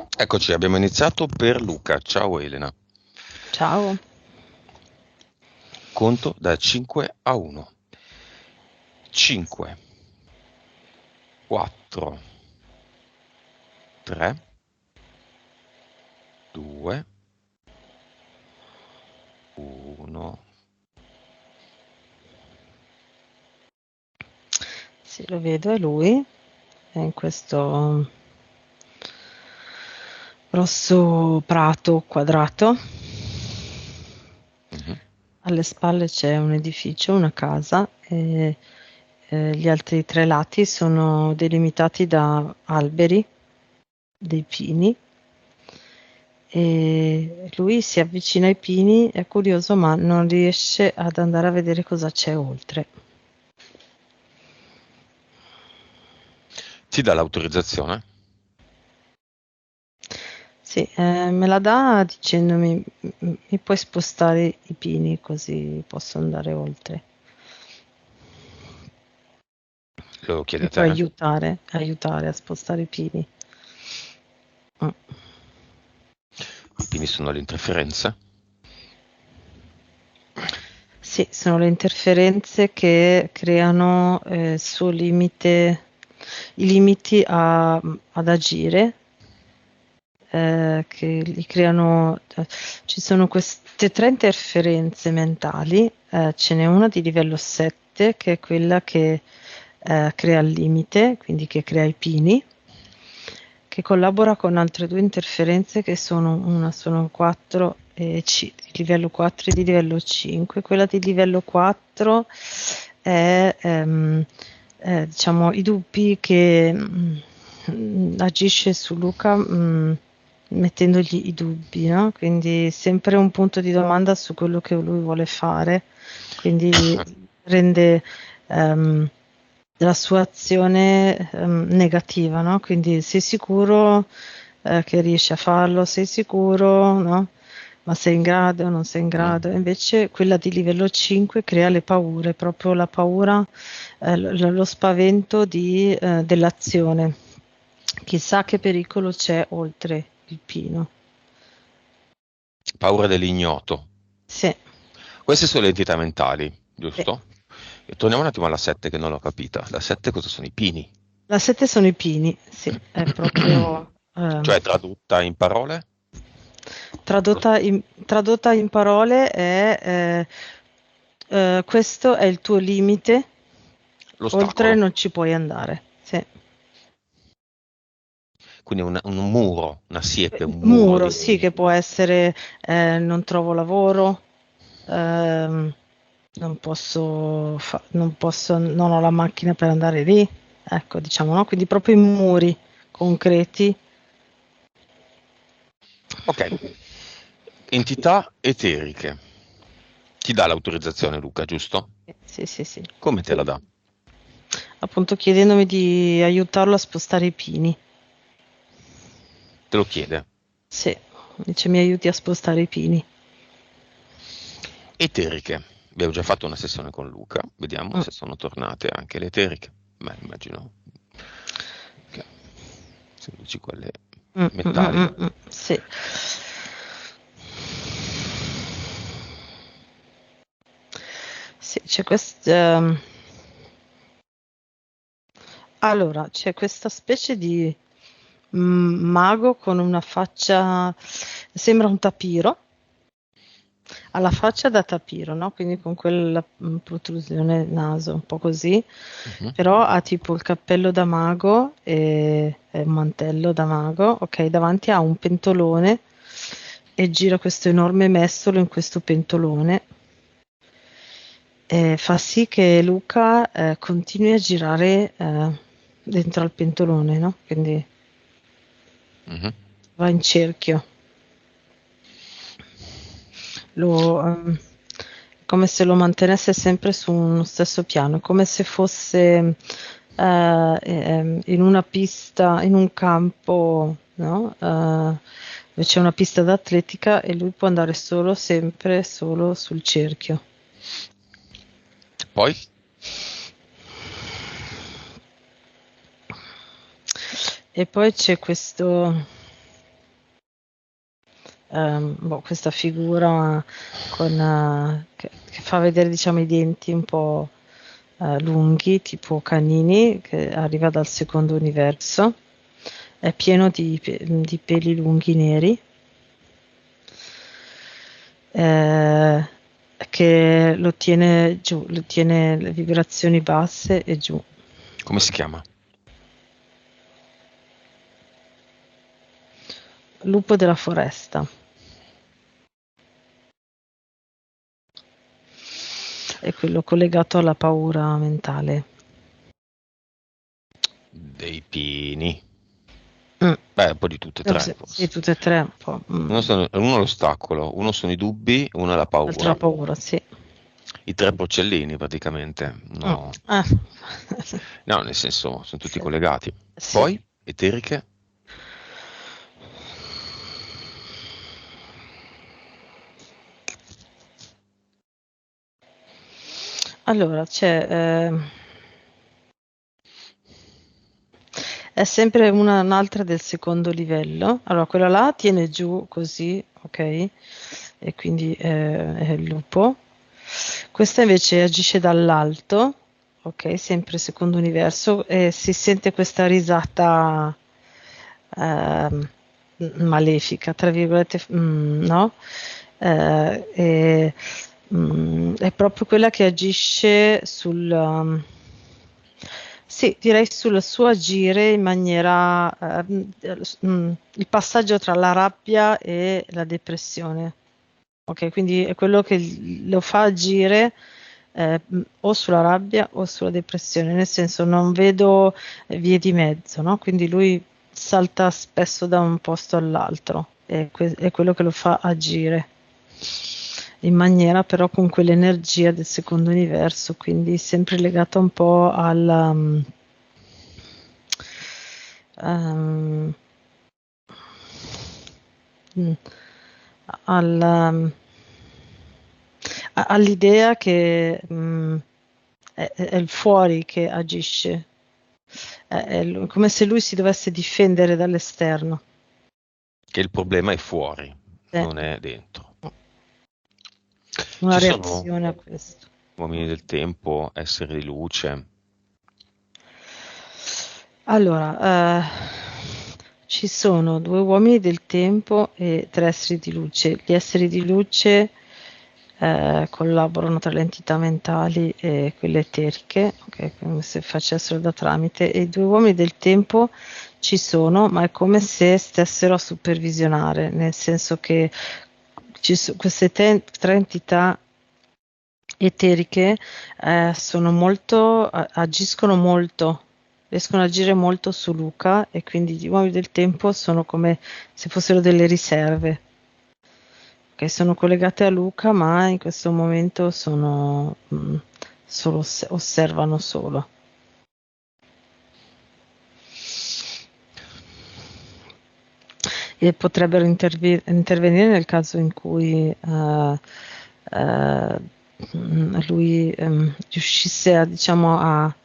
Eccoci, abbiamo iniziato per Luca. Ciao Elena. Ciao. Conto da 5 a 1. 5, 4, 3, 2, 1. Sì, lo vedo, è lui, è in questo grosso prato quadrato. Mhm. Alle spalle c'è un edificio, una casa, e gli altri tre lati sono delimitati da alberi, dei pini, e lui si avvicina ai pini, è curioso, ma non riesce ad andare a vedere cosa c'è oltre. Ti dà l'autorizzazione? Sì, me la dà dicendomi: Mi puoi spostare i pini così posso andare oltre. Lo chiede Mi a puoi te. aiutare a spostare i pini. Mm. I pini sono le interferenze. Sì, sono le interferenze che creano il suo limite, i limiti ad agire, che gli creano, ci sono queste tre interferenze mentali, ce n'è una di livello 7 che è quella che crea il limite, quindi che crea i pini, che collabora con altre due interferenze che sono 4 di livello 4 e di livello 5. Quella di livello 4 è diciamo i dubbi che agisce su Luca, mettendogli i dubbi, no? Quindi sempre un punto di domanda su quello che lui vuole fare, quindi rende ehm, la sua azione negativa, no? Quindi sei sicuro che riesci a farlo, sei sicuro, no? Ma sei in grado, non sei in Mm. grado. Invece quella di livello 5 crea le paure, proprio la paura, lo spavento dell'azione. Chissà che pericolo c'è oltre il pino. Paura dell'ignoto. Sì, Queste sono le entità mentali, sì. giusto? E torniamo un attimo alla 7 che non l'ho capita. La 7 cosa sono i pini? La 7 sono i pini, sì, è proprio Cioè tradotta in parole? Lo, tradotta in parole è questo è il tuo limite, oltre l'ostacolo. non ci puoi andare. Sì. Quindi un muro, una siepe, un muro Muro, di... sì, che può essere non trovo lavoro, ehm, non ho la macchina per andare lì, ecco, diciamo, no? Quindi proprio i muri concreti. Ok. Entità eteriche. Ti dà l'autorizzazione Luca, giusto? Sì, sì, sì. Come te la dà? Appunto chiedendomi di aiutarlo a spostare i pini. Te lo chiede. Sì, dice mi aiuti a spostare i pini. Eteriche. Abbiamo già fatto una sessione con Luca, vediamo Mm, se sono tornate anche le eteriche. Beh, immagino che, essendoci quelle metalliche. sì. Sì, c'è allora, c'è questa specie di mago con una faccia, sembra un tapiro, ha la faccia da tapiro, no? Quindi con quella protrusione naso, un po' così, Mhm. però ha tipo il cappello da mago e un mantello da mago, ok? Davanti ha un pentolone e gira questo enorme mestolo in questo pentolone. E fa sì che Luca continui a girare dentro al pentolone, no? Quindi Mhm. va in cerchio. Lo, come se lo mantenesse sempre su uno stesso piano, come se fosse in una pista, in un campo, no? Dove c'è una pista d'atletica e lui può andare solo, sempre solo sul cerchio. Poi? E, poi c'è questo, questa figura che fa vedere, diciamo, i denti un po' lunghi, tipo canini, che arriva dal secondo universo, è pieno di peli lunghi neri, che lo tiene giù, lo tiene le vibrazioni basse e giù. Come si chiama? Lupo della foresta. È quello collegato alla paura mentale. Dei pieni. Mm. Beh, un po' di tutte e tre, Sì, forse. tutte e tre un po'. Uno è l'ostacolo, uno sono i dubbi, uno è la L'altra la paura. paura, sì. I tre porcellini, praticamente. No, Ah. no, nel senso, sono tutti Sì. collegati. Sì. Poi, eteriche? Allora, è sempre un'altra del secondo livello. Allora, quella là tiene giù così, ok? E quindi è il lupo. Questa invece agisce dall'alto, ok? Sempre secondo universo, e si sente questa risata ehm, malefica, tra virgolette, no? È proprio quella che agisce sì, direi sul suo agire in maniera, il passaggio tra la rabbia e la depressione. Ok, quindi è quello che lo fa agire o sulla rabbia o sulla depressione, nel senso non vedo vie di mezzo, no? Quindi lui salta spesso da un posto all'altro, è quello che lo fa agire in maniera però con quell'energia del secondo universo, quindi sempre legata un po' um, al, all'idea che è il fuori che agisce, come se lui si dovesse difendere dall'esterno. Che il problema è fuori, Sì. non è dentro. Una Ci sono reazione a questo. uomini del tempo, esseri di luce. Allora, ci sono due uomini del tempo e tre esseri di luce. Gli esseri di luce collaborano tra le entità mentali e quelle eteriche, okay, come se facessero da tramite, e i due uomini del tempo ci sono, ma è come se stessero a supervisionare, nel senso che queste tre entità eteriche sono molto, agiscono molto, riescono ad agire molto su Luca, e quindi gli uomini del tempo sono come se fossero delle riserve che sono collegate a Luca, ma in questo momento osservano solo. E potrebbero intervenire nel caso in cui lui riuscisse a, diciamo, a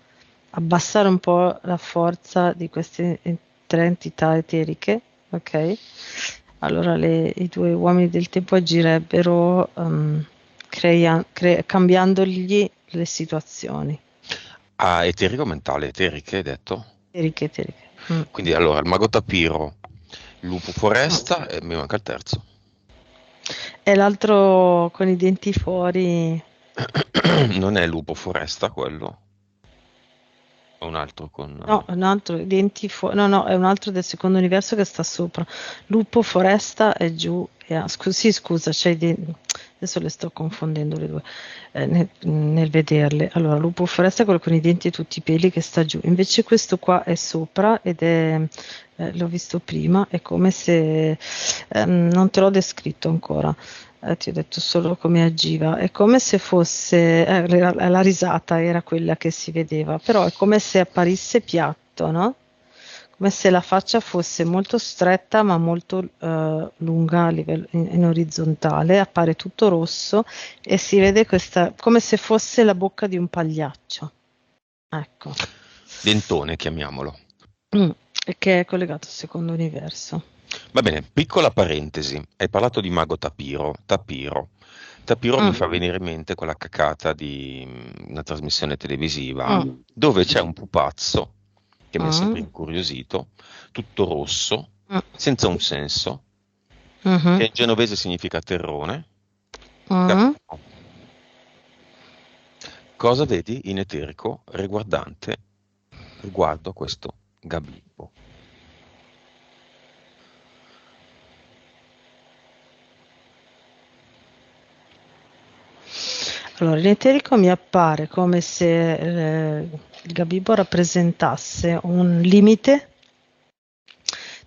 abbassare un po' la forza di queste tre entità eteriche, ok? Allora i due uomini del tempo agirebbero cambiandogli le situazioni. Ah, eterico-mentale, eteriche, hai detto? Eteriche, eteriche. Quindi allora, il mago tapiro, il lupo foresta e mi manca il terzo. E l'altro con i denti fuori. Non è il lupo foresta quello? È un altro con... No, è un altro, i denti fuori. No, no, è un altro del secondo universo che sta sopra. Lupo, foresta è giù. Sì, scusa, adesso le sto confondendo le due nel vederle. Allora, lupo, foresta è quello con i denti e tutti i peli che sta giù. Invece questo qua è sopra ed l'ho visto prima, è come se... non te l'ho descritto ancora. Ti ho detto solo come agiva, è come se fosse, la risata era quella che si vedeva, però è come se apparisse piatto, no? Come se la faccia fosse molto stretta ma molto lunga a livello, in orizzontale, appare tutto rosso e si vede questa, come se fosse la bocca di un pagliaccio, ecco. Dentone, chiamiamolo. E che è collegato al secondo universo. Va bene, piccola parentesi, hai parlato di mago Tapiro. Tapiro mi fa venire in mente quella cacata di una trasmissione televisiva dove c'è un pupazzo che mi ha sempre incuriosito, tutto rosso, senza un senso, che in genovese significa terrone. Gabibbo. Cosa vedi in eterico riguardo a questo Gabibbo? Allora, in eterico mi appare come se il Gabibbo rappresentasse un limite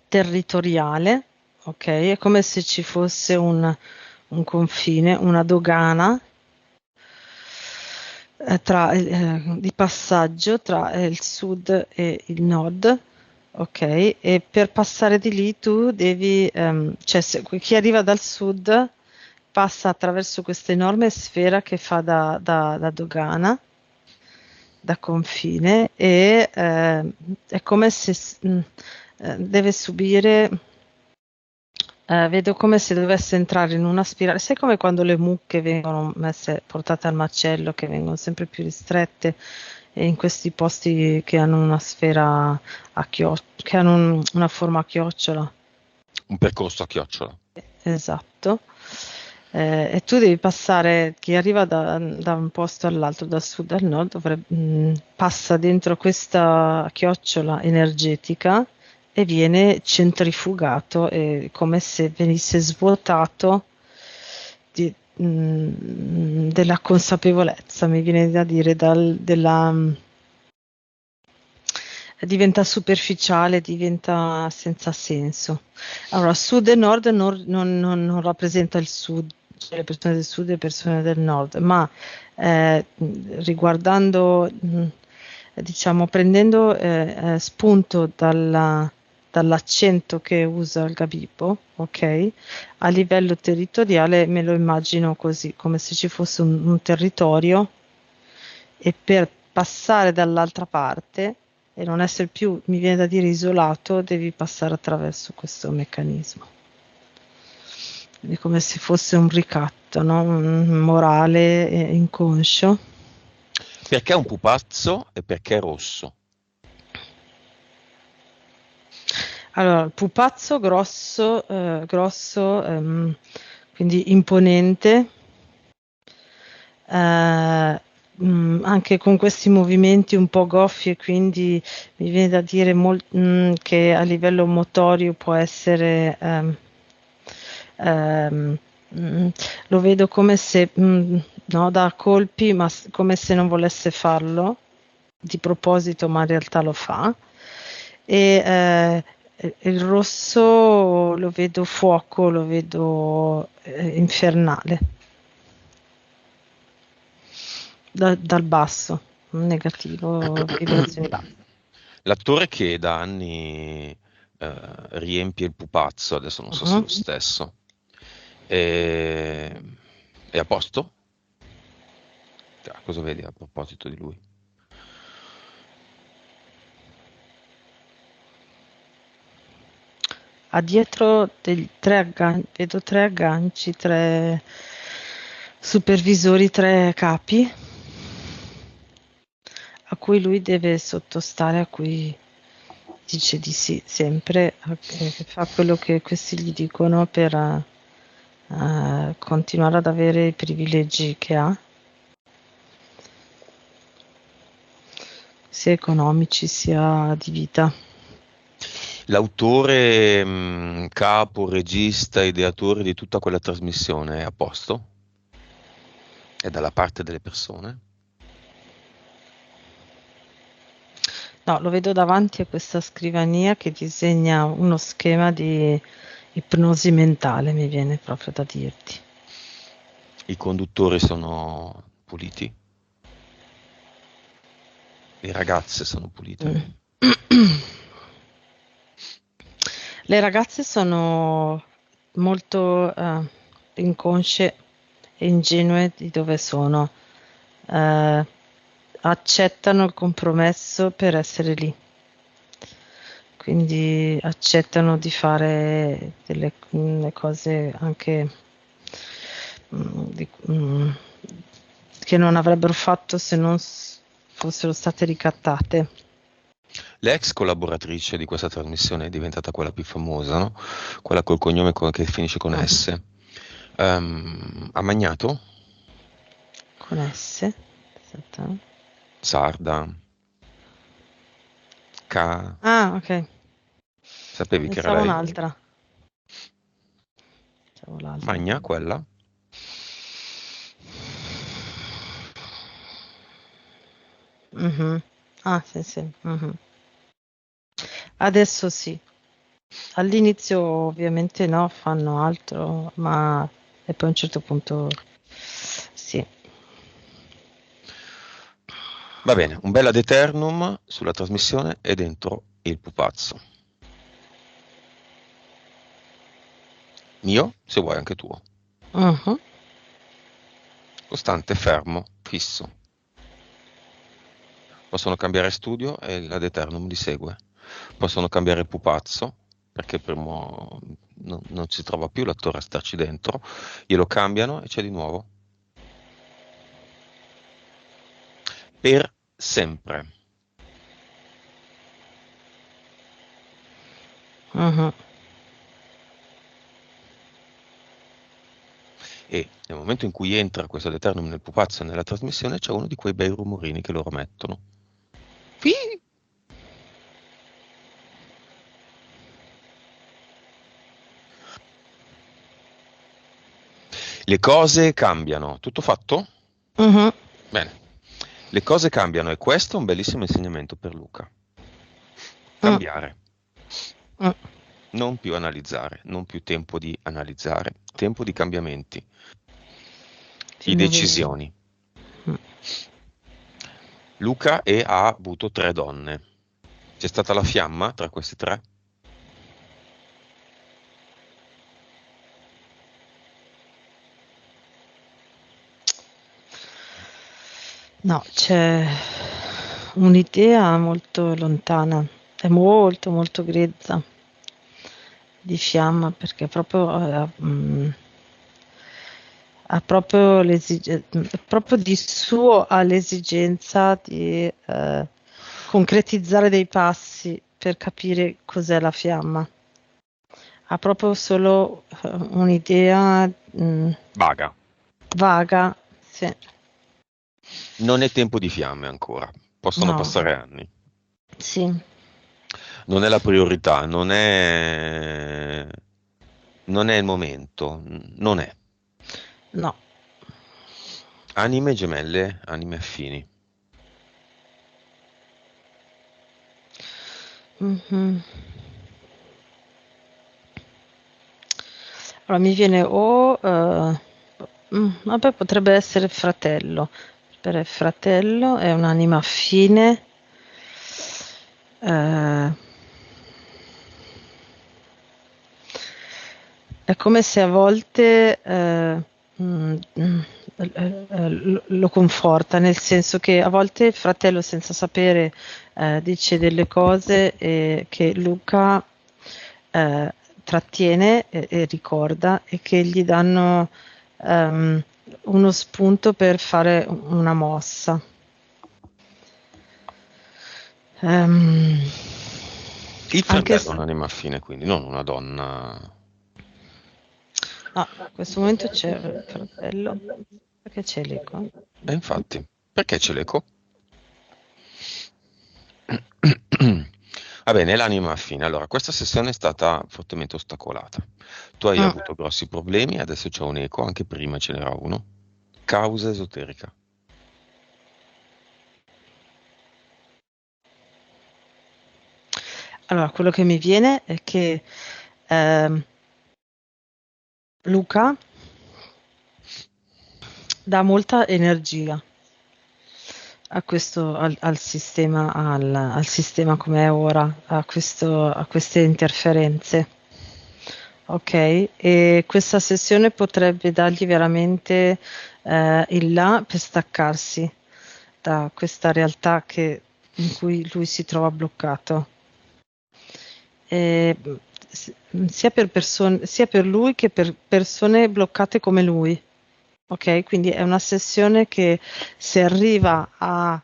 territoriale, ok? È come se ci fosse un confine, una dogana di passaggio tra il sud e il nord, ok? E per passare di lì tu devi, cioè chi arriva dal sud passa attraverso questa enorme sfera che fa da dogana, da confine, e è come se deve subire. Vedo come se dovesse entrare in una spirale, sai come quando le mucche vengono portate al macello, che vengono sempre più ristrette, e in questi posti che hanno una sfera che hanno una forma a chiocciola. Un percorso a chiocciola. Esatto. E tu devi passare, chi arriva da un posto all'altro, dal sud al nord, passa dentro questa chiocciola energetica e viene centrifugato, come se venisse svuotato della consapevolezza, mi viene da dire, diventa superficiale, diventa senza senso. Allora, sud e nord non rappresenta il sud, cioè le persone del sud e le persone del nord, ma riguardando, diciamo, prendendo spunto dall'accento che usa il Gabibbo, ok? A livello territoriale me lo immagino così, come se ci fosse un territorio e per passare dall'altra parte e non essere più, mi viene da dire, isolato, devi passare attraverso questo meccanismo. Quindi come se fosse un ricatto, no? Morale e inconscio. Perché è un pupazzo e perché è rosso? Allora, il pupazzo grosso, quindi imponente, anche con questi movimenti un po' goffi, e quindi mi viene da dire che a livello motorio può essere, ehm, mm, lo vedo come se no, da colpi, ma come se non volesse farlo di proposito, ma in realtà lo fa. E il rosso lo vedo fuoco, lo vedo infernale. Dal basso, negativo, vibrazioni basse. L'attore che da anni riempie il pupazzo, adesso non so se è lo stesso, è a posto? Cosa vedi a proposito di lui? Ha dietro vedo tre agganci, tre supervisori, tre capi a cui lui deve sottostare, a cui dice di sì sempre, che fa quello che questi gli dicono per continuare ad avere i privilegi che ha, sia economici sia di vita. L'autore, capo, regista, ideatore di tutta quella trasmissione è a posto? È dalla parte delle persone? No, lo vedo davanti a questa scrivania che disegna uno schema di ipnosi mentale, mi viene proprio da dirti. I conduttori sono puliti? Le ragazze sono pulite? Le ragazze sono molto inconsce e ingenue di dove sono. Accettano il compromesso per essere lì. quindi accettano di fare delle cose anche che non avrebbero fatto se non fossero state ricattate. L'ex collaboratrice di questa trasmissione è diventata quella più famosa, no? Quella col cognome che finisce con S. Ha magnato? Con S? Aspetta. Sarda. Ah, ok. Sapevi che era Pensavo lei? un'altra. Pensavo l'altra. Magna quella? Ah, sì, sì. Adesso sì. All'inizio ovviamente no, fanno altro, ma e poi a un certo punto sì. Va bene, un bel ad eternum sulla trasmissione e dentro il pupazzo. Mio, se vuoi anche tuo. Costante, fermo, fisso. Possono cambiare studio e l'ad eternum li segue. Possono cambiare pupazzo, perché il primo non si trova più l'attore a starci dentro, glielo cambiano e c'è di nuovo. Per sempre. E nel momento in cui entra questo ad eternum nel pupazzo e nella trasmissione c'è uno di quei bei rumorini che loro mettono. Fii! Le cose cambiano. Tutto fatto? Bene. Le cose cambiano e questo è un bellissimo insegnamento per Luca. Cambiare. Non più analizzare, non più tempo di analizzare, tempo di cambiamenti, di decisioni. Luca ha avuto 3 donne. C'è stata la fiamma tra queste 3? No, c'è un'idea molto lontana, è molto molto grezza di fiamma perché proprio ha proprio proprio di suo ha l'esigenza di concretizzare dei passi per capire cos'è la fiamma. Ha proprio solo un'idea vaga, sì. Non è tempo di fiamme ancora, possono passare anni. Sì. Non è la priorità, non è il momento, non è. No. Anime gemelle, anime affini. Allora mi viene vabbè, potrebbe essere fratello. Per fratello è un'anima affine. È come se a volte lo conforta, nel senso che a volte il fratello senza sapere dice delle cose che Luca trattiene e ricorda e che gli danno uno spunto per fare una mossa. Il fratello è un'anima affine, quindi non una donna. No, in questo momento c'è il fratello. Perché c'è l'eco? Infatti, perché c'è l'eco? Va bene, l'anima affine. Allora, questa sessione è stata fortemente ostacolata. Tu hai avuto grossi problemi, adesso c'è un eco, anche prima ce n'era uno. Causa esoterica. Allora, quello che mi viene è che Luca dà molta energia a questo, al sistema, al sistema come è ora, a queste interferenze. Ok, e questa sessione potrebbe dargli veramente il là per staccarsi da questa realtà in cui lui si trova bloccato. eh, sia per lui che per persone bloccate come lui. Ok, quindi è una sessione che se arriva a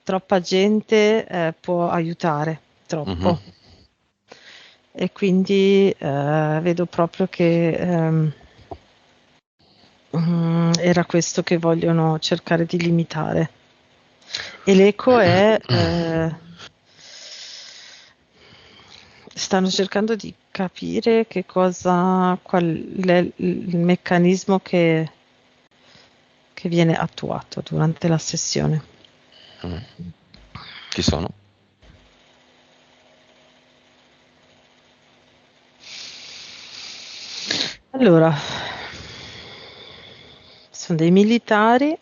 troppa gente può aiutare Mhm. troppo. E quindi vedo proprio che era questo che vogliono cercare di limitare. E l'eco è stanno cercando di capire qual è il meccanismo che viene attuato durante la sessione. Mm. Chi sono? Allora, sono dei militari,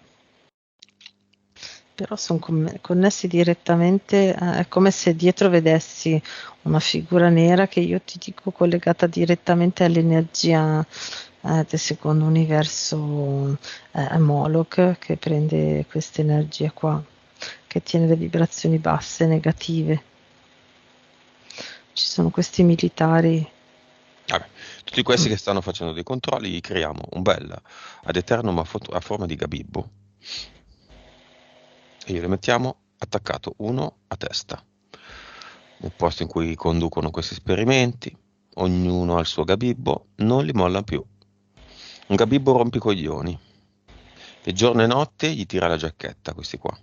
però sono connessi direttamente, è come se dietro vedessi una figura nera che io ti dico collegata direttamente all'energia del secondo universo Moloch, che prende questa energia qua, che tiene le vibrazioni basse, negative. Ci sono questi militari. Vabbè, tutti questi Mm. che stanno facendo dei controlli, gli creiamo un bel ad eternum a forma di gabibbo e glielo mettiamo attaccato uno a testa. Nel posto in cui conducono questi esperimenti, ognuno ha il suo gabibbo, non li molla più. Un gabibbo rompicoglioni. E giorno e notte gli tira la giacchetta, questi qua.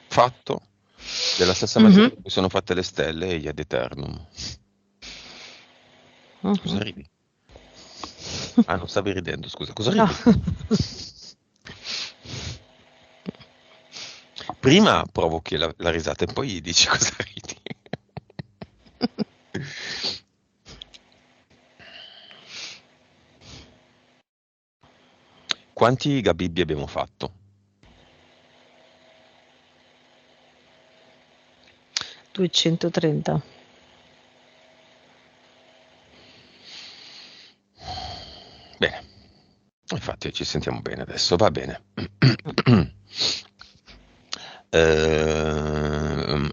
Fatto della stessa Mhm, materia in cui sono fatte le stelle e gli ad eternum. mhm. Cosa ridi? Ah, non stavi ridendo, scusa. Cosa No. ridi? Prima provochi la risata e poi gli dici cosa ridi. Quanti gabibbi abbiamo fatto? 230. Bene, infatti ci sentiamo bene adesso, va bene.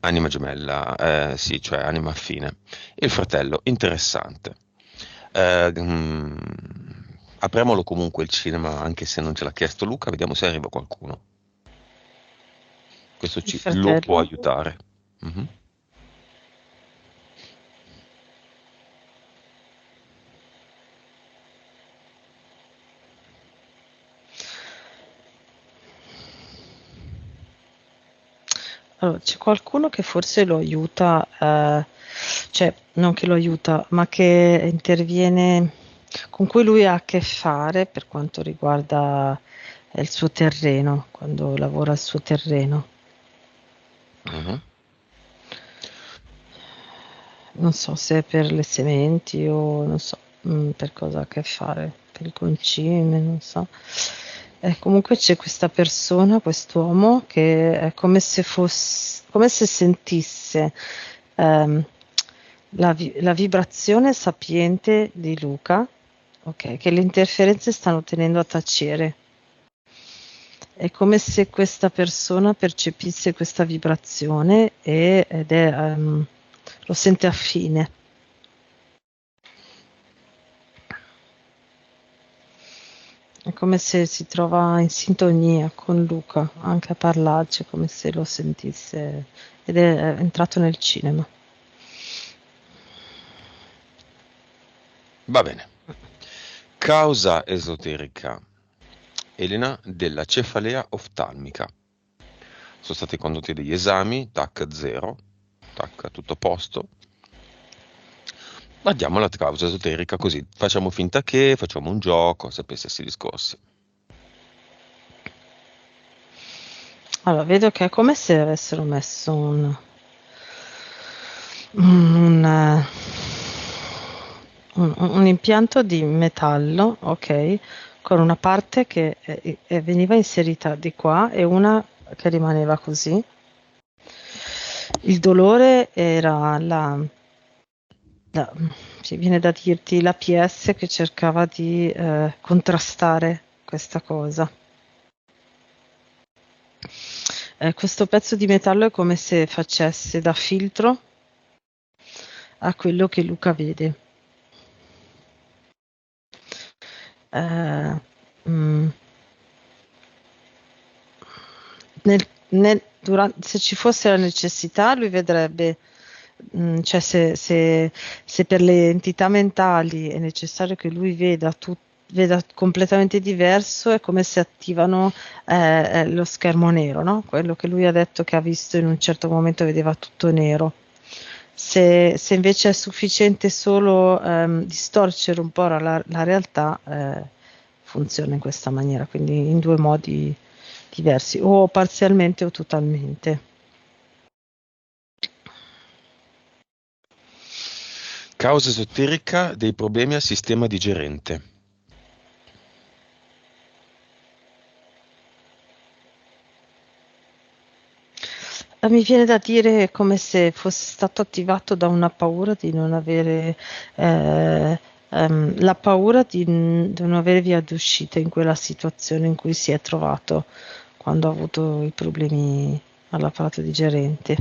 Anima gemella, sì, cioè anima affine. Il fratello, interessante. Mm, apriamolo comunque il cinema, anche se non ce l'ha chiesto Luca, vediamo se arriva qualcuno. Questo Il lo può fratello? aiutare. Mhm. Allora, c'è qualcuno che forse lo aiuta, cioè non che lo aiuta, ma che interviene, con cui lui ha a che fare per quanto riguarda il suo terreno, quando lavora il suo terreno. Mhm. Non so se è per le sementi o non so per cosa ha a che fare, per il concime, non so. Comunque c'è questa persona, quest'uomo, che è come se fosse, come se sentisse ehm, la vibrazione sapiente di Luca, ok, che le interferenze stanno tenendo a tacere. È come se questa persona percepisse questa vibrazione lo sente affine. È come se si trova in sintonia con Luca, anche a parlarci, come se lo sentisse ed è entrato nel cinema. Va bene. Causa esoterica. Elena della cefalea oftalmica. Sono stati condotti degli esami, TAC 0, TAC tutto a posto. Guardiamo la causa esoterica così, facciamo finta che, facciamo un gioco, sapete questi discorsi. Allora, vedo che è come se avessero messo un, un impianto di metallo, ok, con una parte che veniva inserita di qua e una che rimaneva così. Il dolore era la- sì, viene da dirti la PS che cercava di contrastare questa cosa. Questo pezzo di metallo è come se facesse da filtro a quello che Luca vede. Se ci fosse la necessità, lui vedrebbe, cioè se per le entità mentali è necessario che lui veda completamente diverso, è come se attivano lo schermo nero, no? Quello che lui ha detto che ha visto in un certo momento vedeva tutto nero. Se invece è sufficiente solo distorcere un po' la realtà, funziona in questa maniera, quindi in due modi diversi, o parzialmente o totalmente. Causa esoterica dei problemi al sistema digerente. Mi viene da dire come se fosse stato attivato da una paura di non avere la paura di non avere via d'uscita in quella situazione in cui si è trovato quando ha avuto i problemi all'apparato digerente.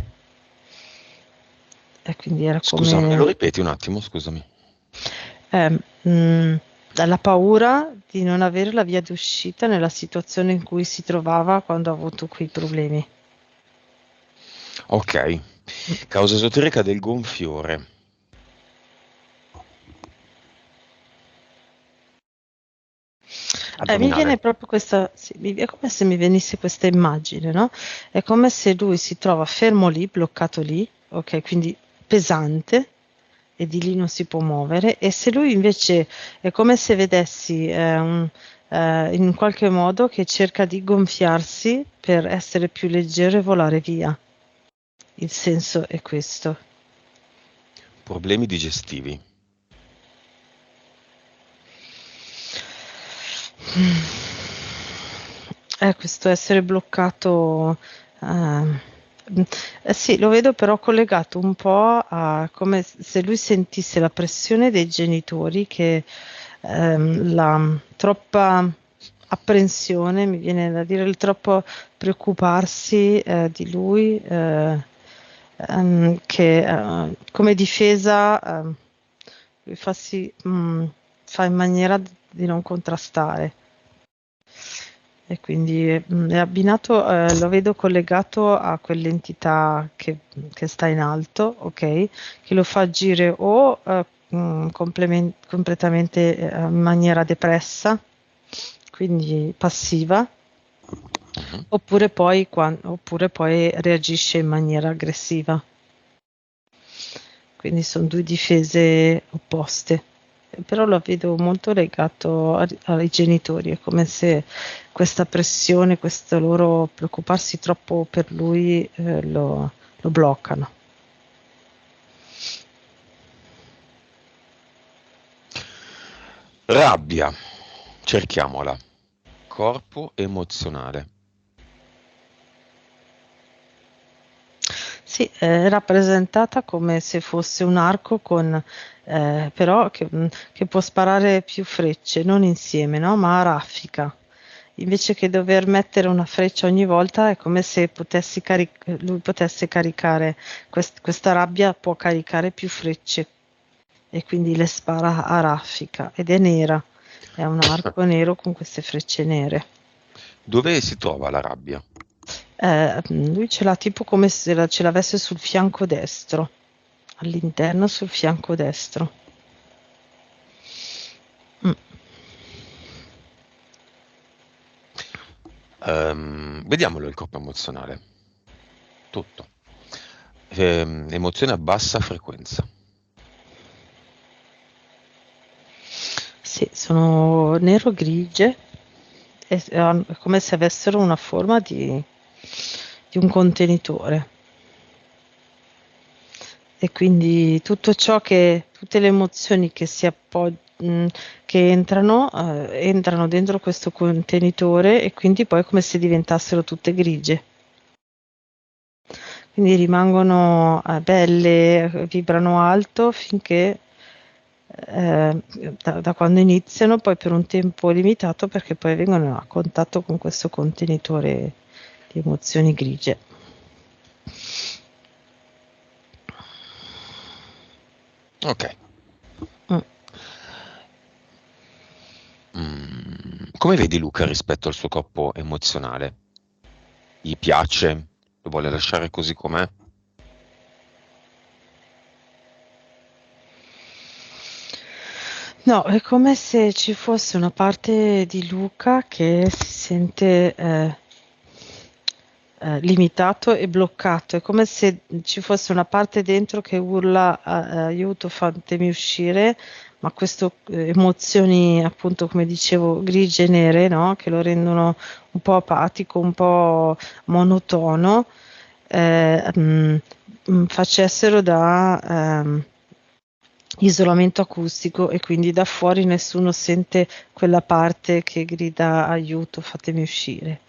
E quindi era Scusami, come lo ripeti un attimo, scusami. la paura di non avere la via d'uscita nella situazione in cui si trovava quando ha avuto quei problemi. Ok. Causa esoterica del gonfiore. Mi viene Addominale. proprio questa, sì, è come se mi venisse questa immagine, no? È come se lui si trova fermo lì, bloccato lì, ok, quindi pesante, e di lì non si può muovere, e se lui invece è come se vedessi in qualche modo che cerca di gonfiarsi per essere più leggero e volare via. Il senso è questo. Problemi digestivi. Questo essere bloccato, ehm, sì, lo vedo però collegato un po' a come se lui sentisse la pressione dei genitori che la troppa apprensione, mi viene da dire il troppo preoccuparsi di lui, che come difesa lui fa in maniera di non contrastare. E quindi è abbinato, lo vedo collegato a quell'entità che sta in alto, ok? Che lo fa agire o completamente in maniera depressa, quindi passiva, Mhm. oppure poi reagisce in maniera aggressiva. Quindi sono due difese opposte. Però lo vedo molto legato ai genitori, è come se questa pressione, questo loro preoccuparsi troppo per lui lo bloccano. Rabbia. Cerchiamola. Corpo emozionale. Sì, è rappresentata come se fosse un arco con, però che può sparare più frecce, non insieme, no? Ma a raffica. Invece che dover mettere una freccia ogni volta, è come se lui potesse caricare, questa rabbia può caricare più frecce e quindi le spara a raffica ed è nera, è un arco nero con queste frecce nere. Dove si trova la rabbia? Lui ce l'ha tipo come se ce l'avesse sul fianco destro, all'interno sul fianco destro. Mm. Vediamolo il corpo emozionale. Tutto. Emozione a bassa frequenza. Sì, sono nero-grigie, è come se avessero una forma di un contenitore. E quindi tutte le emozioni che entrano dentro questo contenitore e quindi poi è come se diventassero tutte grigie. Quindi rimangono belle, vibrano alto finché da quando iniziano, poi per un tempo limitato perché poi vengono a contatto con questo contenitore di emozioni grigie. Ok. Mm. Come vedi Luca rispetto al suo corpo emozionale? Gli piace? Lo vuole lasciare così com'è? No, è come se ci fosse una parte di Luca che si sente limitato e bloccato. È come se ci fosse una parte dentro che urla aiuto, fatemi uscire, ma queste emozioni, appunto, come dicevo, grigie e nere, no? Che lo rendono un po' apatico, un po' monotono, facessero da isolamento acustico e quindi da fuori nessuno sente quella parte che grida aiuto, fatemi uscire.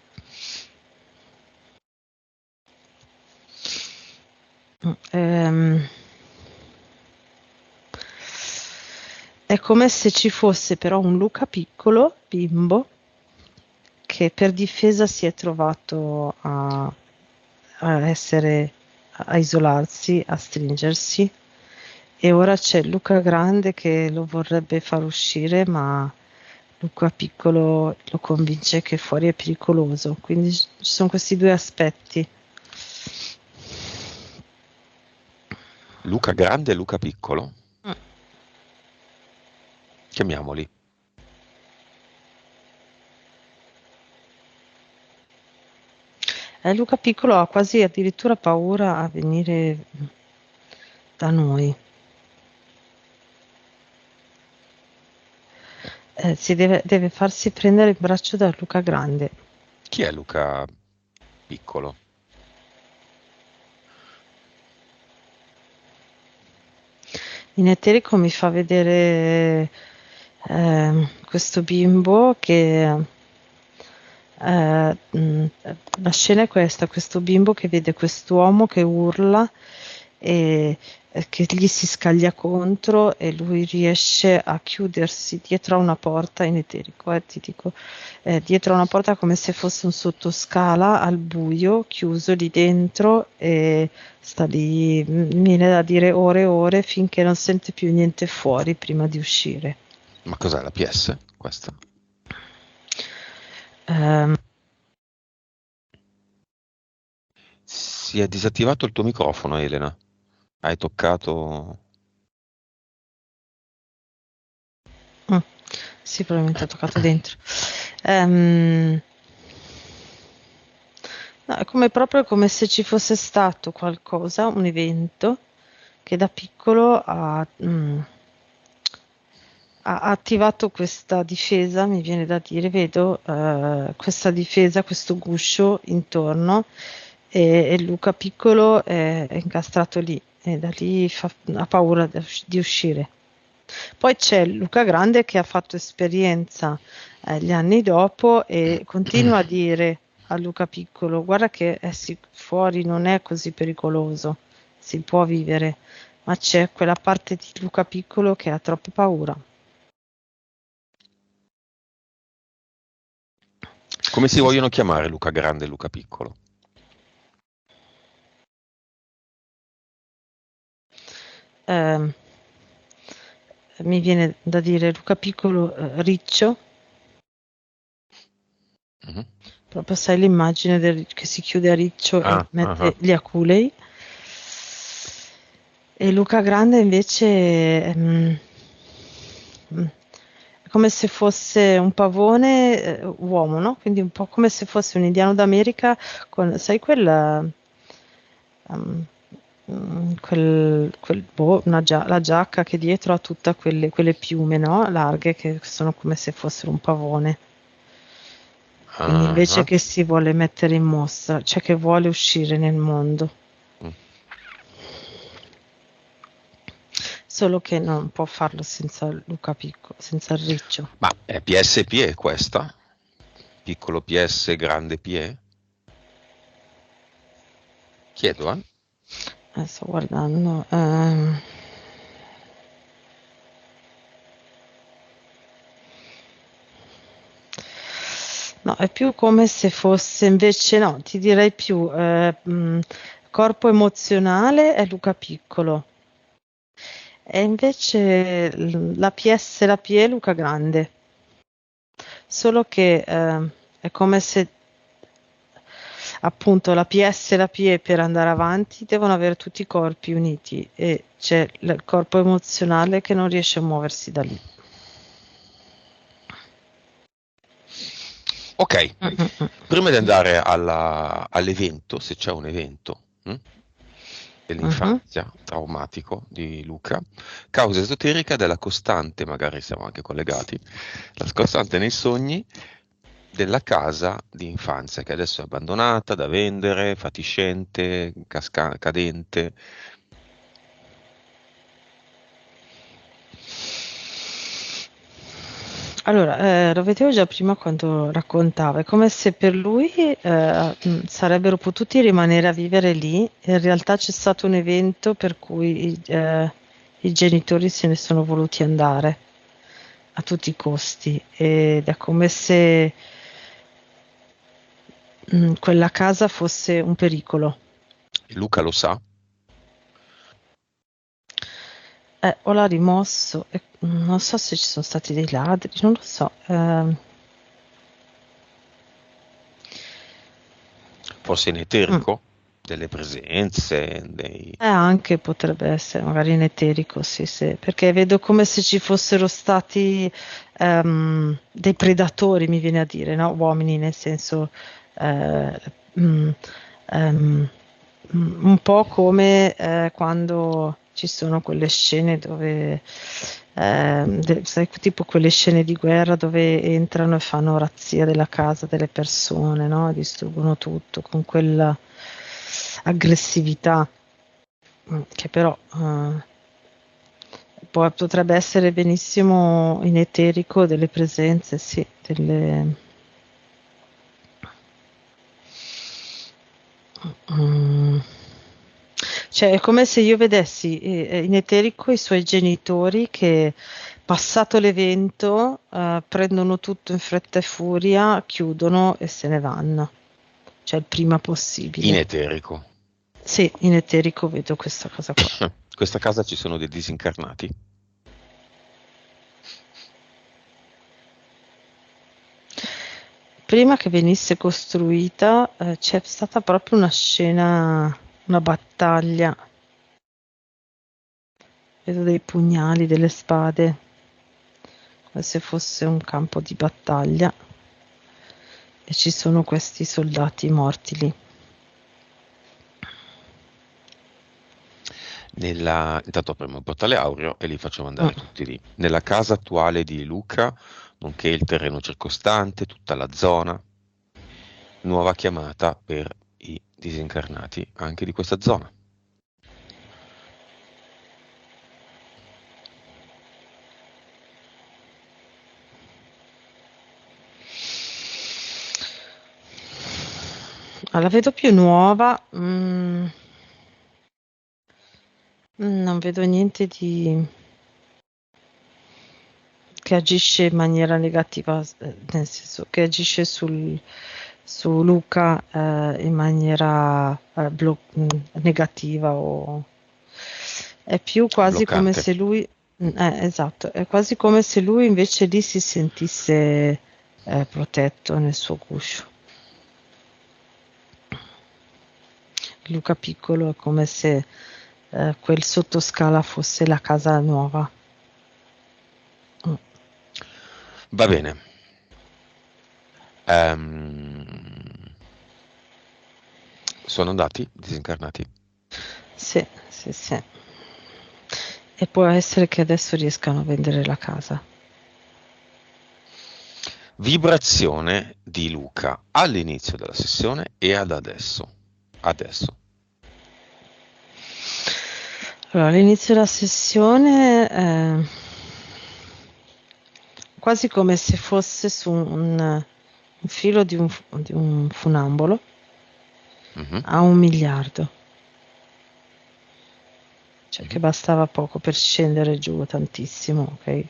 È come se ci fosse però un Luca piccolo, bimbo, che per difesa si è trovato a isolarsi, a stringersi, e ora c'è Luca grande che lo vorrebbe far uscire, ma Luca piccolo lo convince che fuori è pericoloso. Quindi ci sono questi due aspetti. Luca grande e Luca piccolo? Mm. Chiamiamoli. Luca piccolo ha quasi addirittura paura a venire da noi. Deve farsi prendere in braccio da Luca grande. Chi è Luca piccolo? In eterico mi fa vedere questo bimbo che la scena è questa: questo bimbo che vede quest'uomo che urla e che gli si scaglia contro, e lui riesce a chiudersi dietro a una porta, in eterico, ti dico, dietro a una porta come se fosse un sottoscala al buio, chiuso lì dentro, e sta lì, mi viene da dire ore e ore, finché non sente più niente fuori prima di uscire. Ma cos'è la PS? Questa? Ehm, Si è disattivato il tuo microfono, Elena. Hai toccato... mm, sì, probabilmente ha toccato dentro. Ehm, no, è proprio come se ci fosse stato qualcosa, un evento che da piccolo ha attivato questa difesa, mi viene da dire, vedo questa difesa, questo guscio intorno, e Luca piccolo è incastrato lì, e da lì ha paura di uscire. Poi c'è Luca grande che ha fatto esperienza gli anni dopo e continua a dire a Luca piccolo: guarda che fuori non è così pericoloso, si può vivere, ma c'è quella parte di Luca piccolo che ha troppa paura. Come si vogliono chiamare Luca grande e Luca piccolo? Ehm, Mi viene da dire Luca piccolo, riccio, Mhm. proprio sai l'immagine che si chiude a riccio e Ah, ah, mette ah. gli aculei. E Luca grande invece è come se fosse un pavone uomo, no? Quindi un po' come se fosse un indiano d'America con, sai, um, la giacca che dietro ha tutte quelle piume, no? Larghe, che sono come se fossero un pavone. Quindi Ah, invece ah. che si vuole mettere in mostra, cioè che vuole uscire nel mondo. Mm. Solo che non può farlo senza Luca Piccolo, senza il riccio. Ma è PSP è questa? Piccolo PS, grande PE? Chiedo, eh? Sto guardando. No, è più come se fosse invece, no, ti direi più corpo emozionale è Luca piccolo e invece la PS e la P è Luca grande, solo che è come se appunto la PS e la PE per andare avanti devono avere tutti i corpi uniti e c'è il corpo emozionale che non riesce a muoversi da lì. Ok, prima di andare all'evento, se c'è un evento Mhm. dell'infanzia traumatico di Luca, causa esoterica della costante, magari siamo anche collegati, la costante nei sogni della casa di infanzia che adesso è abbandonata, da vendere, fatiscente, cadente. Allora, lo vedevo già prima quando raccontava, è come se per lui sarebbero potuti rimanere a vivere lì, in realtà c'è stato un evento per cui i genitori se ne sono voluti andare a tutti i costi ed è come se quella casa fosse un pericolo. E Luca lo sa, O l'ha rimosso, non so se ci sono stati dei ladri, non lo so. forse in Mm. eterico, delle presenze, Anche potrebbe essere, magari in eterico, sì, sì, perché vedo come se ci fossero stati dei predatori, mi viene a dire, no? Uomini, nel senso, eh, mm, ehm, un po' come quando ci sono quelle scene dove, sai, tipo quelle scene di guerra dove entrano e fanno razzia della casa delle persone, no? Distruggono tutto con quella aggressività. Che però potrebbe essere benissimo in eterico delle presenze, sì, mm, cioè è come se io vedessi in eterico i suoi genitori che passato l'evento prendono tutto in fretta e furia, chiudono e se ne vanno, cioè il prima in possibile. eterico. Sì, in eterico vedo questa cosa qua. Questa casa ci sono dei disincarnati. Prima che venisse costruita, c'è stata proprio una scena, una battaglia. Vedo dei pugnali, delle spade, come se fosse un campo di battaglia. E ci sono questi soldati morti lì. Intanto apriamo il portale aureo e li facciamo Mm. andare tutti lì. Nella casa attuale di Luca, nonché il terreno circostante, tutta la zona, nuova chiamata per i disincarnati anche di questa zona. Ah, la vedo più nuova. Non vedo niente di che agisce in maniera negativa, nel senso che agisce su Luca in maniera negativa o è più quasi come Bloccante. se lui, esatto, è quasi come se lui invece lì si sentisse protetto nel suo guscio. Luca piccolo è come se quel sottoscala fosse la casa nuova. Mm. Va bene. Sono andati disincarnati. Sì, sì, sì. E può essere che adesso riescano a vendere la casa. Vibrazione di Luca all'inizio della sessione e ad adesso. Adesso. Allora, all'inizio della sessione, quasi come se fosse su un filo di un funambolo Mhm. a 1 miliardo, cioè che Mhm. bastava poco per scendere giù tantissimo, ok?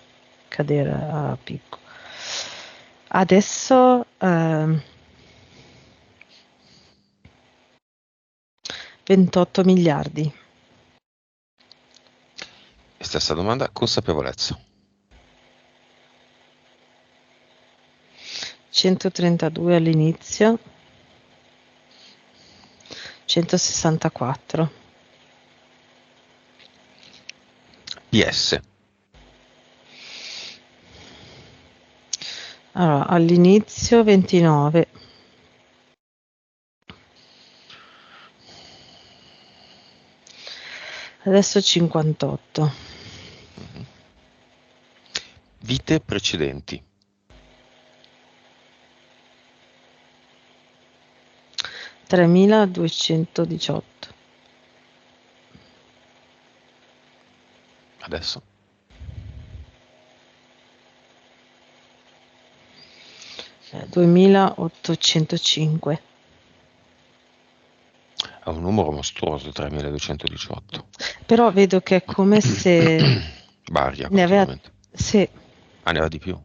Cadere a picco. Adesso 28 miliardi. Stessa domanda, consapevolezza. 132 all'inizio, 164. PS. Allora, all'inizio 29. Adesso 58. Vite precedenti. 3218. Adesso. 2805. È un numero mostruoso, 3218. Però vedo che è come se Varia ne aveva, continuamente. sì, Ah, ne va di più.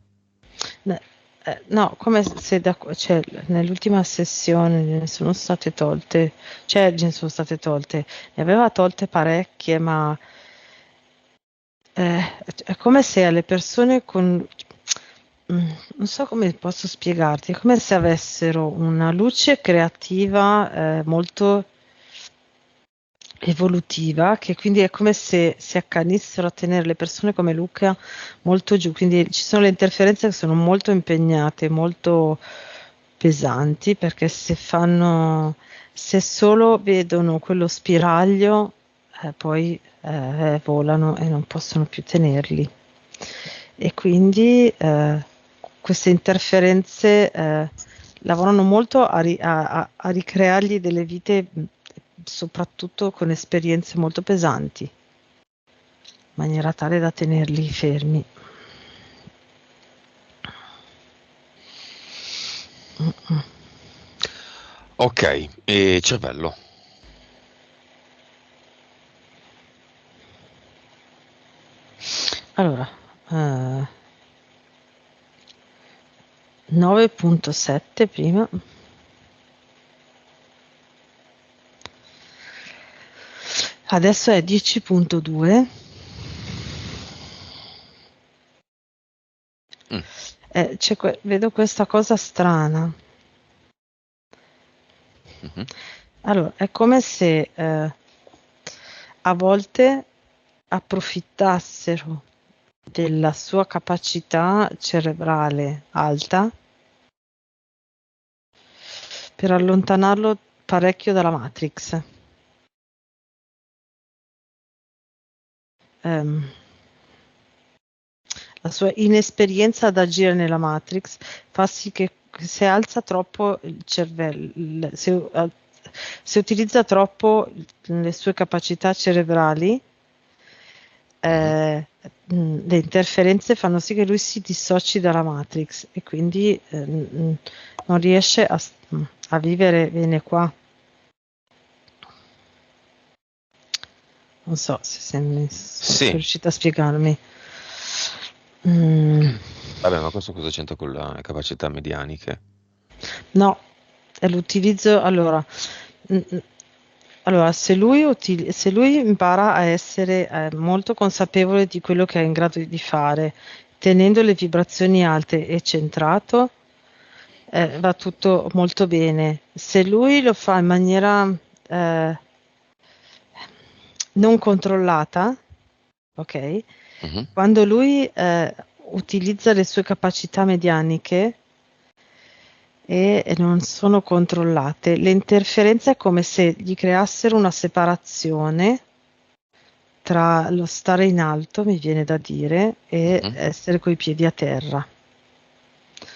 no, come se cioè, nell'ultima sessione ne sono state tolte, cioè ne sono state tolte, ne aveva tolte parecchie, ma è come se alle persone con, non so come posso spiegarti, è come se avessero una luce creativa molto evolutiva, che quindi è come se si accanissero a tenere le persone come Luca molto giù, quindi ci sono le interferenze che sono molto impegnate, molto pesanti, perché se solo vedono quello spiraglio, poi volano e non possono più tenerli. E quindi queste interferenze lavorano molto a ricreargli delle vite, soprattutto con esperienze molto pesanti, in maniera tale da tenerli fermi. Ok, e cervello. Allora, 9.7 prima. Adesso è 10.2. Vedo questa cosa strana. Mhm. Allora, è come se a volte approfittassero della sua capacità cerebrale alta per allontanarlo parecchio dalla Matrix. La sua inesperienza ad agire nella Matrix fa sì che se alza troppo il cervello, se utilizza troppo le sue capacità cerebrali, le interferenze fanno sì che lui si dissoci dalla Matrix e quindi non riesce a vivere bene qua. Non so se sono Sì, riuscita a spiegarmi. vabbè, ma questo cosa c'entra con le capacità medianiche? No, è l'utilizzo. Allora, se lui impara a essere molto consapevole di quello che è in grado di fare, tenendo le vibrazioni alte e centrato, va tutto molto bene. Se lui lo fa in maniera non controllata, ok? Mhm. Quando lui utilizza le sue capacità medianiche e non sono controllate, le interferenze è come se gli creassero una separazione tra lo stare in alto, mi viene da dire, e essere coi piedi a terra.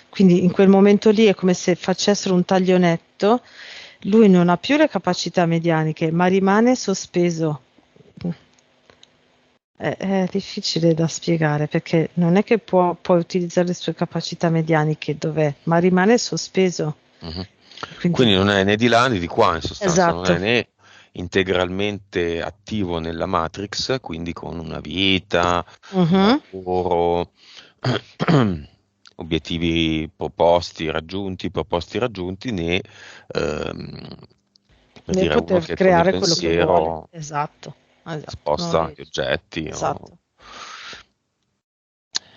Quindi in quel momento lì è come se facessero un taglio netto, lui non ha più le capacità medianiche, ma rimane sospeso. È difficile da spiegare perché non è che può utilizzare le sue capacità medianiche, dov'è, ma rimane sospeso. Mhm. Quindi, Quindi non è né di là né di qua, in sostanza, non è esatto. né integralmente attivo nella Matrix, quindi con una vita, un Mhm. lavoro, obiettivi proposti, raggiunti, né per Nel dire uno poter che con il creare quello che vuole. pensiero Esatto, esatto, non sposta gli riesce. oggetti. Esatto.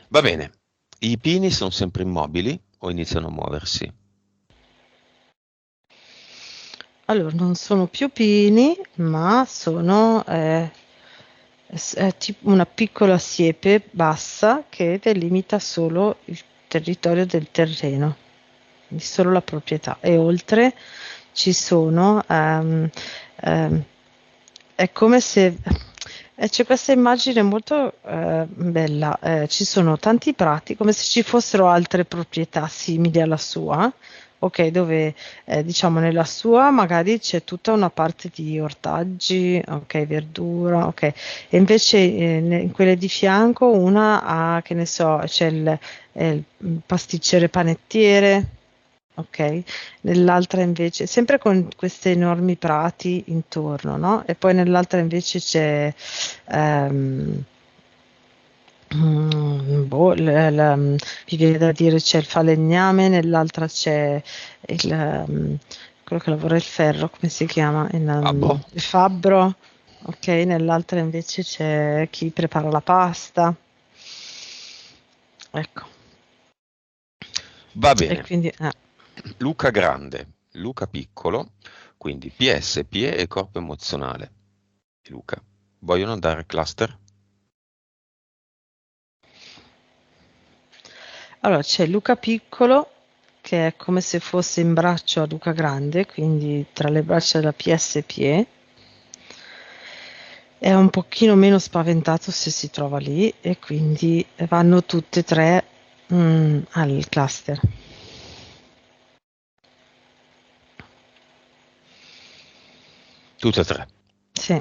Va bene, i pini sono sempre immobili o iniziano a muoversi? Allora, non sono più pini, ma sono tipo una piccola siepe bassa che delimita solo il territorio del terreno, quindi solo la proprietà. E oltre ci sono, è come se c'è questa immagine molto bella, ci sono tanti prati, come se ci fossero altre proprietà simili alla sua, ok, dove diciamo nella sua magari c'è tutta una parte di ortaggi, ok, verdura, ok, e invece in quelle di fianco una ha, che ne so, c'è il pasticcere panettiere, ok, nell'altra invece, sempre con questi enormi prati intorno, no? E poi nell'altra invece c'è ehm, boh, mi viene da dire c'è il falegname, nell'altra c'è quello che lavora il ferro, come si chiama? Ah, boh. Il fabbro, ok, nell'altra invece c'è chi prepara la pasta, ecco, Va e bene. quindi Luca grande, Luca piccolo, quindi PS, PE e corpo emozionale. Luca, vogliono andare cluster? allora c'è Luca piccolo che è come se fosse in braccio a Luca grande, quindi tra le braccia della PSPE. È un pochino meno spaventato se si trova lì e quindi vanno tutte e tre al cluster. Tutte e tre. Sì.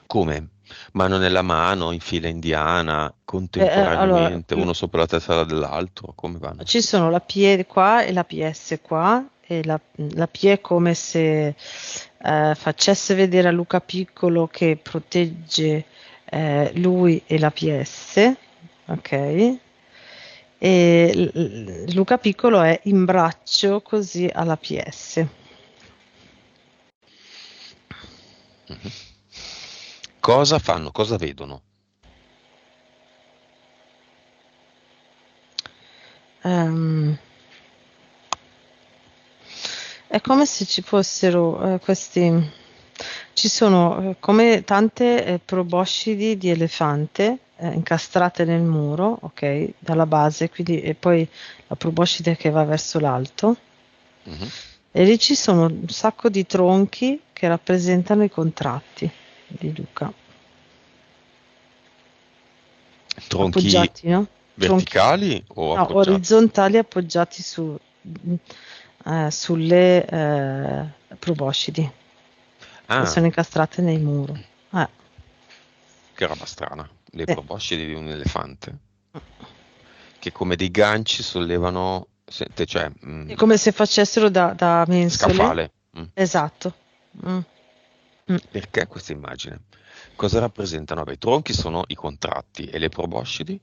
Come? Mano nella mano, in fila indiana, Allora, contemporaneamente, uno sopra la testa dell'altro, come vanno? ci sono la PE qua e la PS qua e la PE è come se facesse vedere a Luca Piccolo che protegge lui e la PS, ok? E Luca Piccolo è in braccio così alla PS. Mhm. Cosa fanno? Cosa vedono? Ehm, è come se ci fossero questi. Ci sono come tante proboscidi di elefante incastrate nel muro, ok, dalla base, quindi, e poi la proboscide che va verso l'alto. Mhm. E lì ci sono un sacco di tronchi che rappresentano i contratti di Luca, Tronchi appoggiati, no? Tronchi, verticali o no, appoggiati? orizzontali appoggiati sulle proboscidi che Ah, sono incastrate nei muro. Eh, che roba strana. Le sì. proboscidi di un elefante, che come dei ganci sollevano, cioè, È come se facessero da mensole. scaffale. Esatto. Mm, mm. Perché questa immagine? Cosa rappresentano? Beh, i tronchi sono i contratti e le proboscidi?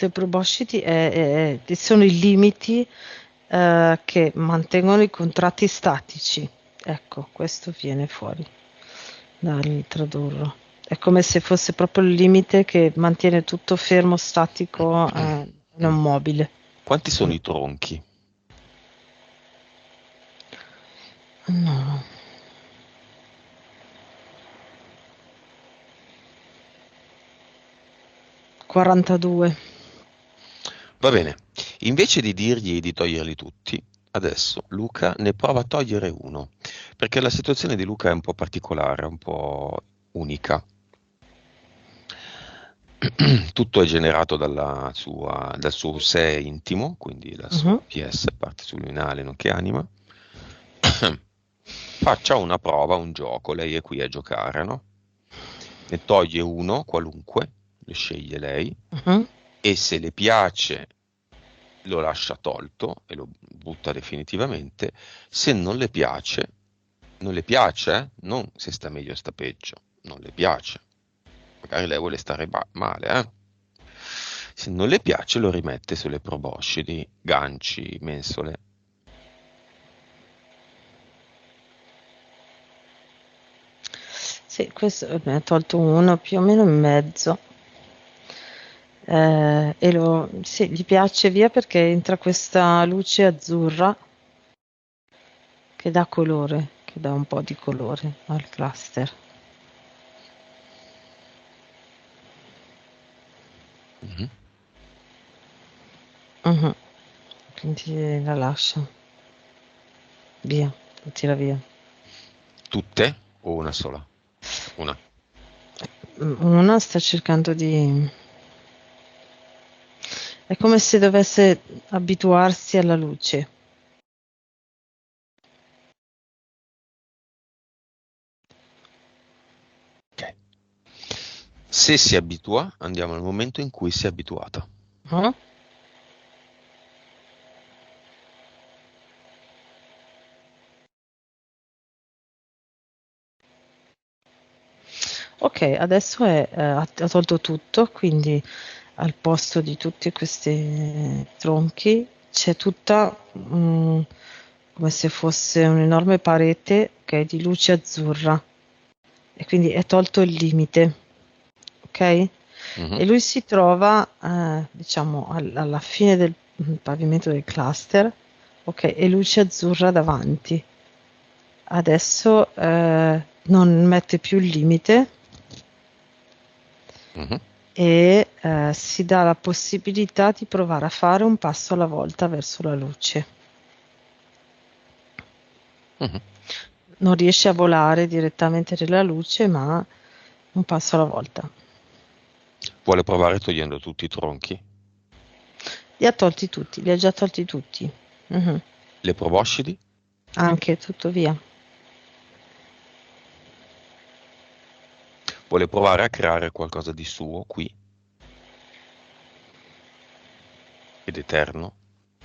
Le proboscidi sono i limiti che mantengono i contratti statici. Ecco, questo viene fuori dal tradurlo. È come se fosse proprio il limite che mantiene tutto fermo, statico, Mm. non mobile. Quanti Mm. sono i tronchi? No. 42. Va bene, invece di dirgli di toglierli tutti, adesso Luca ne prova a togliere uno, perché la situazione di Luca è un po' particolare, un po' unica. Tutto è generato dal suo sé intimo, quindi la Mhm. sua PS, parte subliminale, nonché anima. Faccia una prova, un gioco, lei è qui a giocare, no? Ne toglie uno, qualunque, lo sceglie lei, Mhm. e se le piace lo lascia tolto e lo butta definitivamente. Se non le piace, non le piace, non se sta meglio o sta peggio, non le piace. Magari lei vuole stare male, eh? Se non le piace lo rimette sulle proboscidi, ganci, mensole. Sì, questo ne ha tolto uno più o meno in mezzo. Sì, gli piace via perché entra questa luce azzurra che dà colore, che dà un po' di colore al cluster. Mhm. Mhm. Quindi la lascia via, la tira via. Tutte o una sola? Una. Una sta cercando di... È come se dovesse abituarsi alla luce. Ok. Se si abitua, andiamo al momento in cui si è abituata. Ah. Ok, adesso ha tolto tutto, quindi al posto di tutti questi tronchi c'è tutta come se fosse un'enorme parete, ok, di luce azzurra e quindi è tolto il limite, ok? Mhm. E lui si trova, diciamo, alla fine del pavimento del cluster, ok, e luce azzurra davanti. Adesso non mette più il limite Mhm. e si dà la possibilità di provare a fare un passo alla volta verso la luce. Mhm. Non riesce a volare direttamente nella luce, ma un passo alla volta. Vuole provare togliendo tutti i tronchi? Li ha tolti tutti, li ha già tolti tutti. Mhm. Le proboscidi? Anche tutto via. Vuole provare a creare qualcosa di suo qui ed eterno?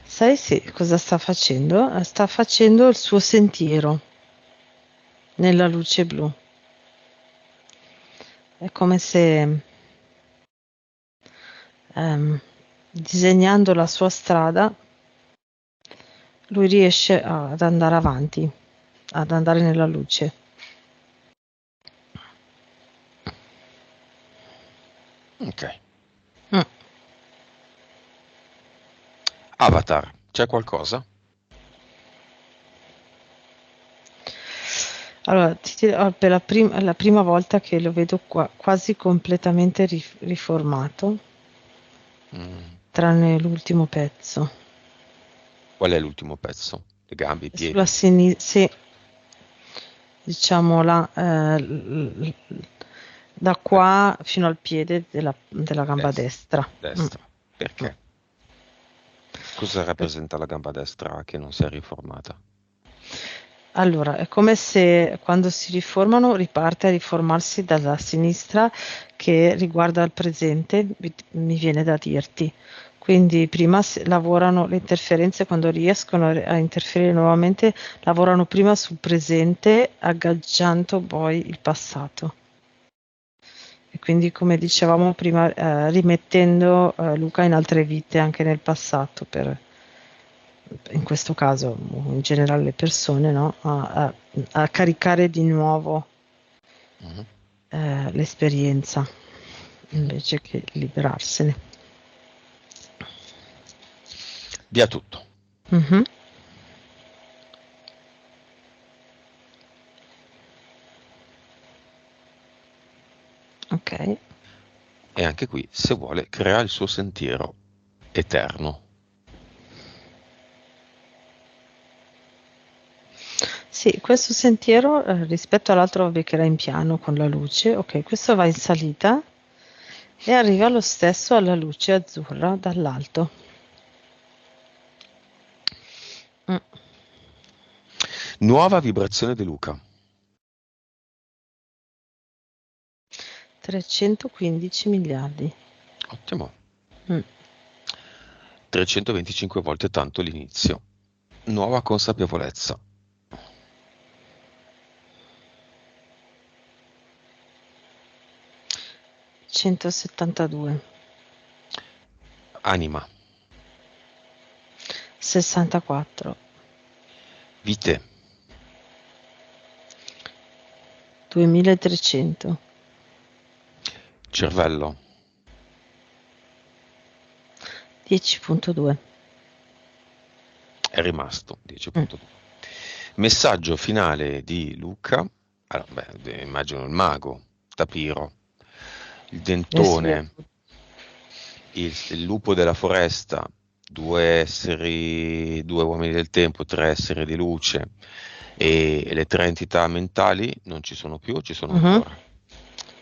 Sai sì, cosa sta facendo? Sta facendo il suo sentiero nella luce blu. È come se ehm, disegnando la sua strada lui riesce ad andare avanti, ad andare nella luce. Ok. Mm. Avatar, c'è qualcosa? Allora, per la prima volta che lo vedo qua, quasi completamente riformato, Mm. tranne l'ultimo pezzo. Qual è l'ultimo pezzo? Le gambe, i Sulla piedi? sinistra, sì, diciamo da qua fino al piede della gamba Destra. destra. Mm. Destra. Mm. Perché? Cosa rappresenta la gamba destra che non si è riformata? Allora, è come se quando si riformano riparte a riformarsi dalla sinistra che riguarda il presente, mi viene da dirti. Quindi prima lavorano le interferenze, quando riescono a interferire nuovamente, lavorano prima sul presente, aggaggiando poi il passato. E quindi, come dicevamo prima, rimettendo Luca in altre vite anche nel passato, in questo caso, in generale le persone, no? A caricare di nuovo Mhm. l'esperienza Mhm. invece che liberarsene. Via tutto. Mhm. Ok. E anche qui, se vuole, crea il suo sentiero eterno. Sì, questo sentiero rispetto all'altro vabbè, che era in piano con la luce, ok, questo va in salita e arriva lo stesso alla luce azzurra dall'alto. Mm. Nuova vibrazione De Luca. 315 miliardi. Ottimo. Mm. 325 volte tanto l'inizio. Nuova consapevolezza. 172. Anima. 64. Vite. 2300. Cervello. 10.2. È rimasto 10.2. Messaggio finale di Luca. Allora, immagino il mago, Tapiro, il dentone, il lupo della foresta, 2 esseri, 2 uomini del tempo, 3 esseri di luce e le 3 entità mentali non ci sono più o ci sono ancora?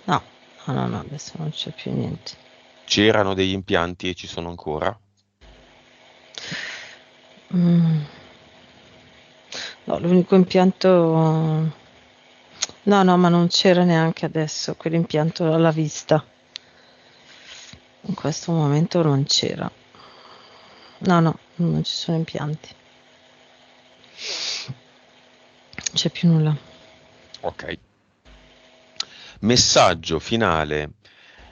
No, adesso non c'è più niente. C'erano degli impianti e ci sono ancora? No, l'unico impianto... No, ma non c'era neanche adesso quell'impianto alla vista. In questo momento non c'era. No, non ci sono impianti. Non c'è più nulla. Ok. Messaggio finale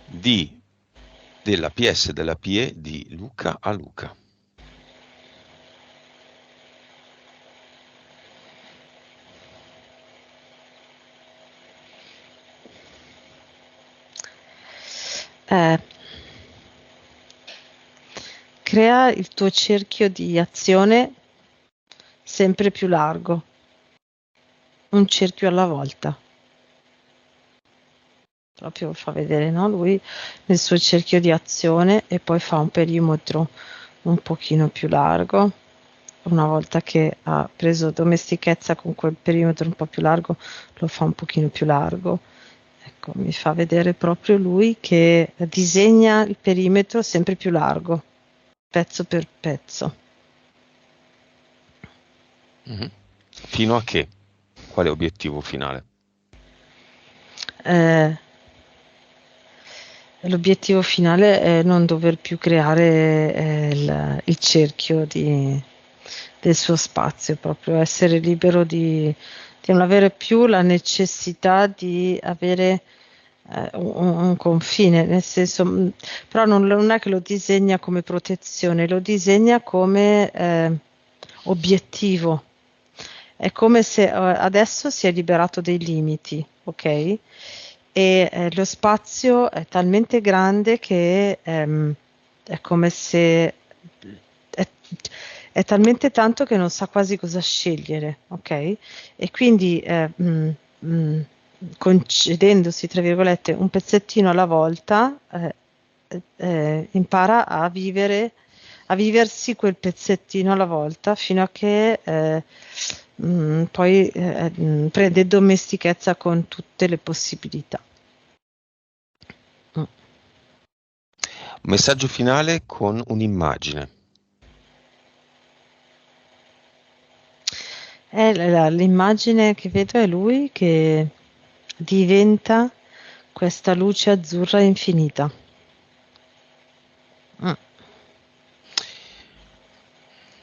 della PS della PE di Luca a Luca. Crea il tuo cerchio di azione sempre più largo, un cerchio alla volta. Proprio fa vedere, no? Lui nel suo cerchio di azione e poi fa un perimetro un pochino più largo. Una volta che ha preso domestichezza con quel perimetro un po' più largo, lo fa un pochino più largo. Ecco, mi fa vedere proprio lui che disegna il perimetro sempre più largo, pezzo per pezzo. Fino a che? Quale obiettivo finale? L'obiettivo finale è non dover più creare il cerchio del suo spazio, proprio essere libero di non avere più la necessità di avere un confine, nel senso, però non è che lo disegna come protezione, lo disegna come obiettivo. È come se adesso si è liberato dei limiti, ok? E lo spazio è talmente grande che è come se è talmente tanto che non sa quasi cosa scegliere, ok? E quindi concedendosi, tra virgolette, un pezzettino alla volta, impara a viversi quel pezzettino alla volta fino a che poi prende domestichezza con tutte le possibilità. Messaggio finale con un'immagine. L'immagine che vedo è lui che diventa questa luce azzurra infinita.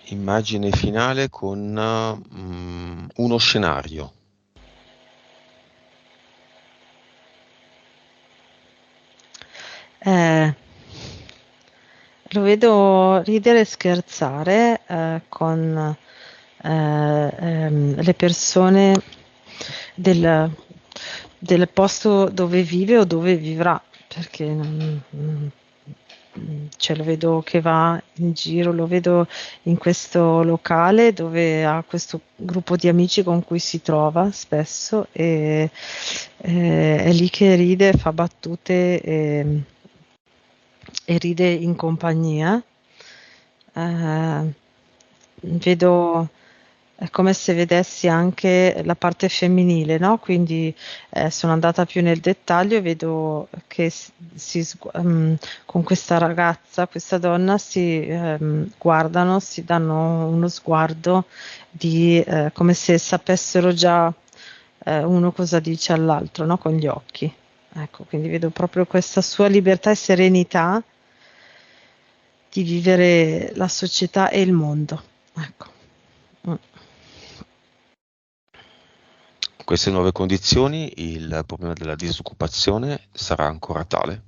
Immagine finale con uno scenario. Lo vedo ridere e scherzare con le persone del posto dove vive o dove vivrà, perché lo vedo che va in giro, lo vedo in questo locale dove ha questo gruppo di amici con cui si trova spesso e è lì che ride, fa battute e ride in compagnia. Vedo, è come se vedessi anche la parte femminile, no? Quindi sono andata più nel dettaglio e vedo che con questa ragazza, questa donna si guardano, si danno uno sguardo come se sapessero già uno cosa dice all'altro, no? Con gli occhi. Ecco, quindi vedo proprio questa sua libertà e serenità di vivere la società e il mondo. Ecco. In queste nuove condizioni il problema della disoccupazione sarà ancora tale?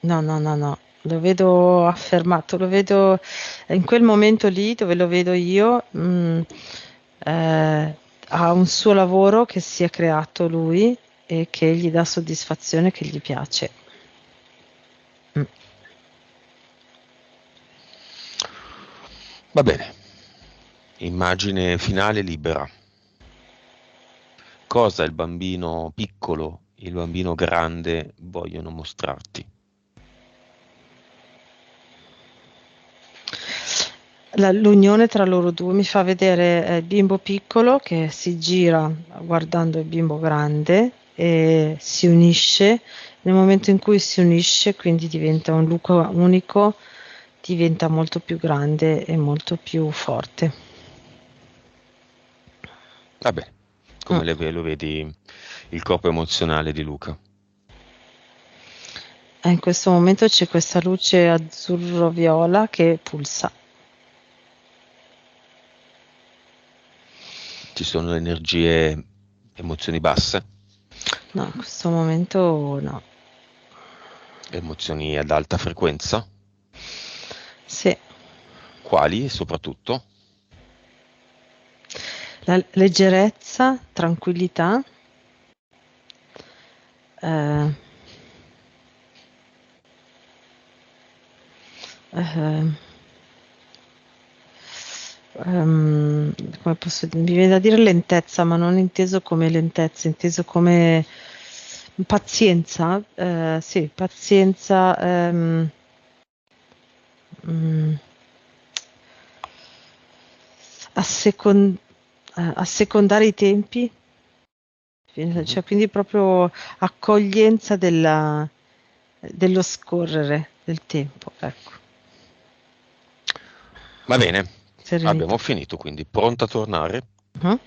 No. lo vedo affermato, lo vedo in quel momento lì dove lo vedo io, ha un suo lavoro che si è creato lui e che gli dà soddisfazione, che gli piace. Mm. Va bene. Immagine finale libera. Cosa il bambino piccolo e il bambino grande vogliono mostrarti? L'unione tra loro due mi fa vedere il bimbo piccolo che si gira guardando il bimbo grande e si unisce. Nel momento in cui si unisce, quindi diventa un Luca unico, diventa molto più grande e molto più forte. Va bene. Mm. Come lo vedi il corpo emozionale di Luca? In questo momento c'è questa luce azzurro-viola che pulsa. Ci sono energie, emozioni basse, No, in questo momento no. emozioni ad alta frequenza? Sì, Quali soprattutto? la leggerezza, tranquillità, eh, eh, come posso dire? Mi viene da dire lentezza, ma non inteso come lentezza, inteso come pazienza, sì, pazienza, mm, assecon- assecondare i tempi, Mhm. cioè quindi proprio accoglienza dello scorrere del tempo, ecco, Va bene, abbiamo serenità. finito, quindi pronta a tornare? Mhm.